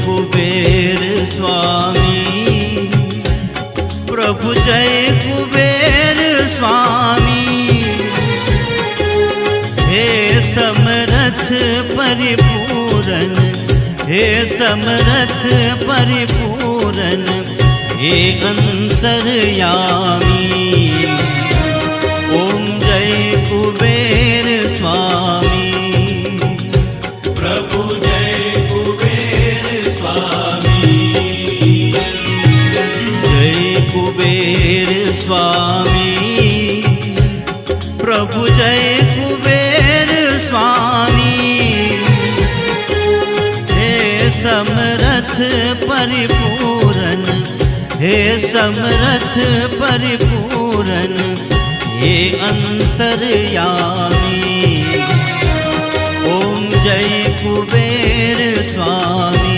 कुबेर स्वामी, प्रभु जय कुबेर स्वामी। हे समर्थ परिपूरन, हे समर्थ परिपूरन, हे अंतर्यामी। ओम जय कुबेर स्वामी, प्रभु जय कुबेर स्वामी। जय कुबेर स्वामी, प्रभु जय कुबेर स्वामी। हे समर्थ परिपूरन, हे समर्थ परिपूरन, हे अंतर्यामी। ओम जय कुबेर स्वामी।